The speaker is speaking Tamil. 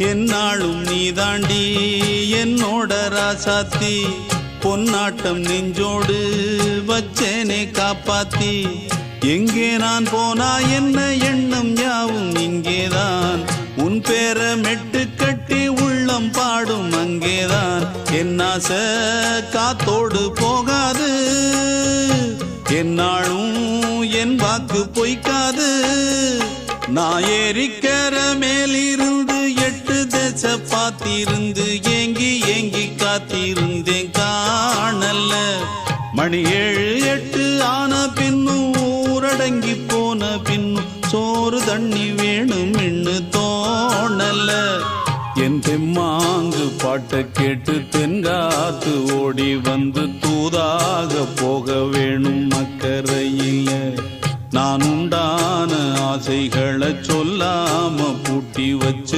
என்னாலும் நீ தாண்டி என்னோட ராசாத்தி பொன்னாட்டம் நெஞ்சோடு வச்சேனே காப்பாத்தி எங்கே நான் போனா என்ன எண்ணம் யாவும் இங்கேதான் உன் பேர மெட்டு கட்டி உள்ளம் பாடும் அங்கேதான் என் ஆசை காத்தோடு போகாது என்னாலும் என் வாக்கு பொய்க்காது நான் ஏறிக்கர மேலிருந்து 8 தேச பார்த்திருந்து ஏங்கி ஏங்கி காத்திருந்தேன் காணல்ல மணி 7 8 ஆன பின்னும் ஊரடங்கி போன பின்னும் சோறு தண்ணி வேணும் இன்னு தோணல என் தெம்மாங்கு பாட்டை கேட்டு தென்காத்து ஓடி வந்து தூதாக போக வேணும் அக்கறையில நான் உண்டான ஆசைகளை சொல்லாம பூட்டி வச்சு